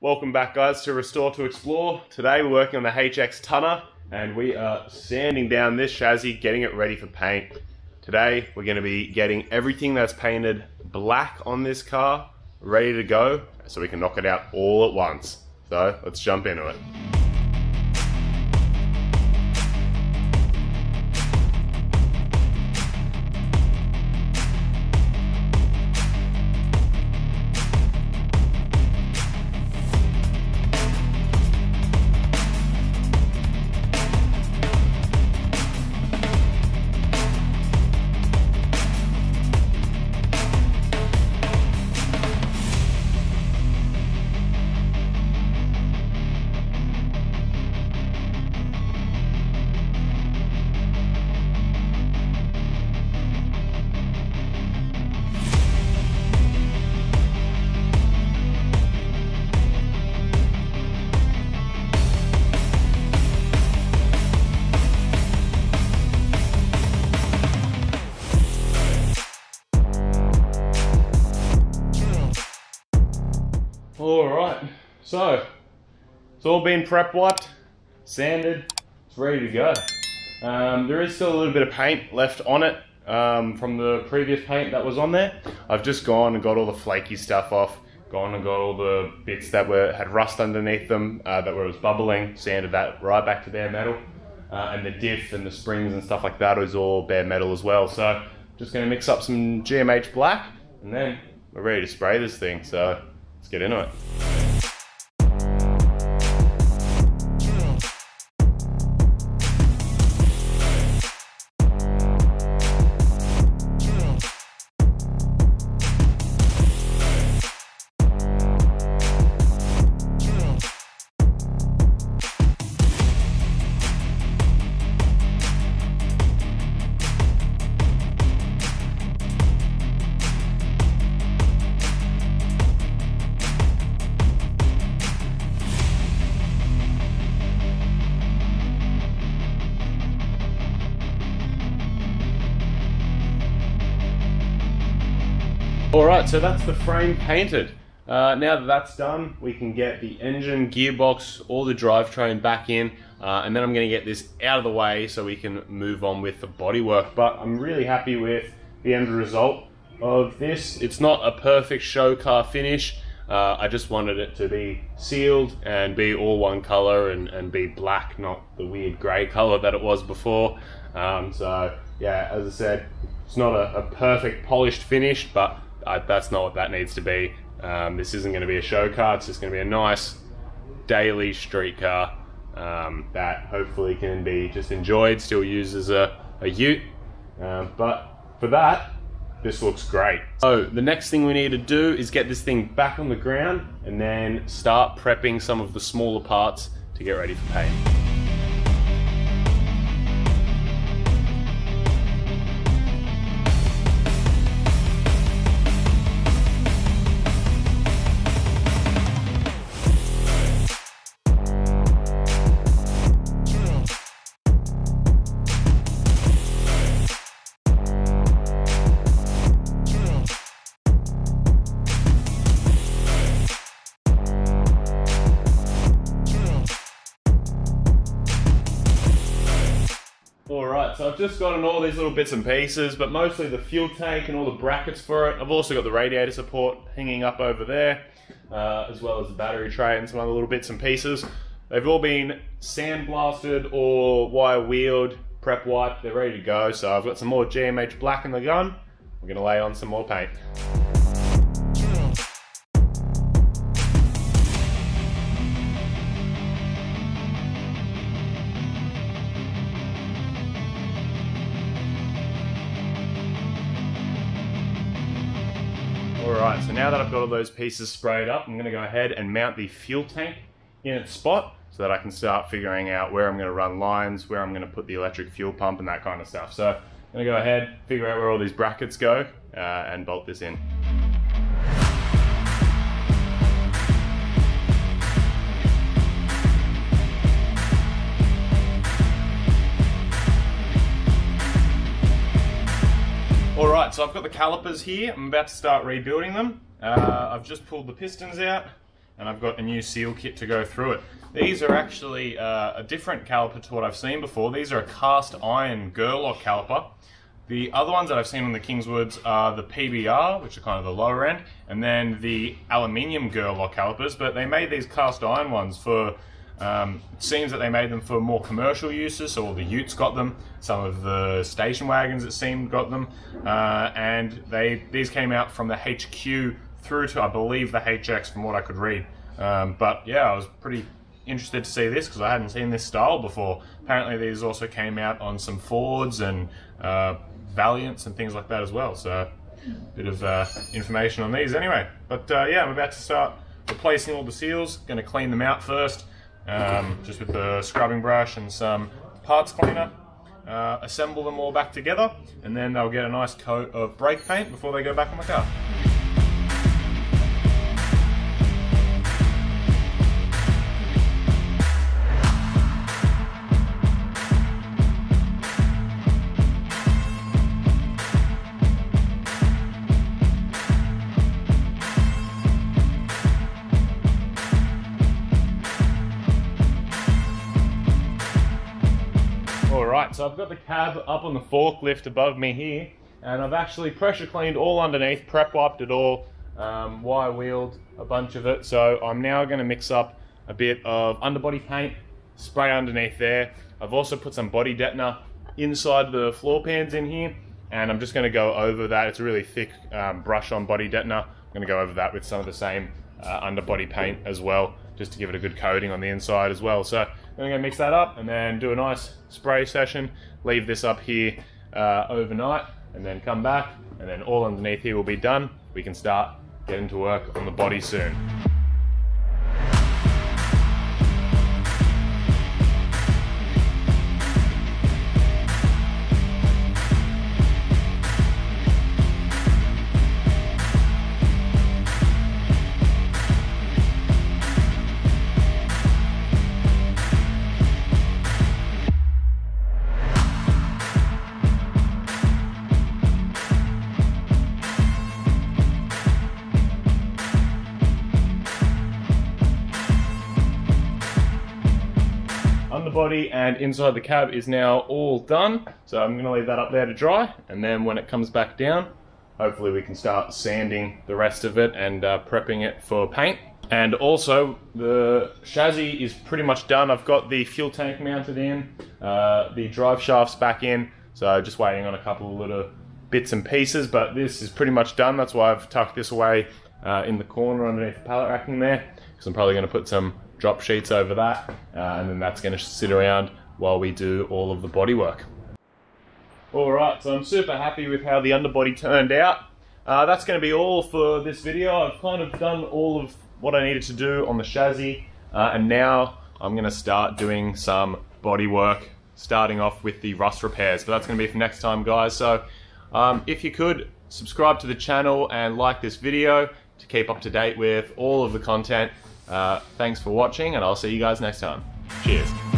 Welcome back, guys, to Restore to Explore. Today we're working on the HX Tonner and we are sanding down this chassis, getting it ready for paint. Today we're going to be getting everything that's painted black on this car ready to go so we can knock it out all at once. So let's jump into it. Alright, so it's all been prep wiped, sanded, it's ready to go. There is still a little bit of paint left on it from the previous paint that was on there. I've just gone and got all the flaky stuff off, gone and got all the bits that had rust underneath them, that was bubbling, sanded that right back to bare metal. And the diff and the springs and stuff like that is all bare metal as well. So just going to mix up some GMH black and then we're ready to spray this thing. So let's get into it. Alright, so that's the frame painted. Now that that's done, we can get the engine, gearbox, all the drivetrain back in, and then I'm going to get this out of the way so we can move on with the bodywork. But I'm really happy with the end result of this. It's not a perfect show car finish. I just wanted it to be sealed and be all one color and be black, not the weird grey color that it was before. So yeah, as I said, it's not a perfect polished finish, but that's not what that needs to be. This isn't going to be a show car, it's just going to be a nice daily street car that hopefully can be just enjoyed, still used as a ute. But for that, this looks great. So the next thing we need to do is get this thing back on the ground and then start prepping some of the smaller parts to get ready for paint. Alright, so I've just gotten all these little bits and pieces, but mostly the fuel tank and all the brackets for it. I've also got the radiator support hanging up over there, as well as the battery tray and some other little bits and pieces. They've all been sandblasted or wire wheeled, prep wiped, they're ready to go. So I've got some more GMH black in the gun. We're going to lay on some more paint. Alright, so now that I've got all those pieces sprayed up, I'm going to go ahead and mount the fuel tank in its spot so that I can start figuring out where I'm going to run lines, where I'm going to put the electric fuel pump and that kind of stuff. So I'm going to go ahead, figure out where all these brackets go and bolt this in. Alright, so I've got the calipers here. I'm about to start rebuilding them. I've just pulled the pistons out and I've got a new seal kit to go through it. These are actually a different caliper to what I've seen before. These are a cast iron Gerlock caliper. The other ones that I've seen on the Kingswoods are the PBR, which are kind of the lower end, and then the aluminium Gerlock calipers, but they made these cast iron ones for, it seems that they made them for more commercial uses, so all the utes got them, some of the station wagons it seemed got them, and these came out from the HQ through to, I believe, the HX from what I could read. But yeah, I was pretty interested to see this because I hadn't seen this style before. Apparently these also came out on some Fords and Valiants and things like that as well, so a bit of information on these anyway. But yeah, I'm about to start replacing all the seals. Going to clean them out first, just with the scrubbing brush and some parts cleaner. Assemble them all back together, and then they'll get a nice coat of brake paint before they go back on the car. Alright, so I've got the cab up on the forklift above me here, and I've actually pressure cleaned all underneath, prep wiped it all, wire wheeled a bunch of it. So I'm now going to mix up a bit of underbody paint, spray underneath there. I've also put some body detener inside the floor pans in here, and I'm just going to go over that. It's a really thick brush on body detener. I'm going to go over that with some of the same underbody paint as well, just to give it a good coating on the inside as well. So I'm going to mix that up and then do a nice spray session, leave this up here overnight, and then come back, and then all underneath here will be done. We can start getting to work on the body soon. Underbody and inside the cab is now all done, so I'm going to leave that up there to dry, and then when it comes back down, hopefully we can start sanding the rest of it and prepping it for paint. And also the chassis is pretty much done. I've got the fuel tank mounted in, the drive shafts back in, so just waiting on a couple of little bits and pieces, but this is pretty much done. That's why I've tucked this away in the corner underneath the pallet racking there, because I'm probably going to put some drop sheets over that, and then that's going to sit around while we do all of the body work. Alright, so I'm super happy with how the underbody turned out. That's going to be all for this video. I've kind of done all of what I needed to do on the chassis, and now I'm going to start doing some body work, starting off with the rust repairs, but that's going to be for next time, guys. So if you could subscribe to the channel and like this video to keep up to date with all of the content. Thanks for watching, and I'll see you guys next time. Cheers.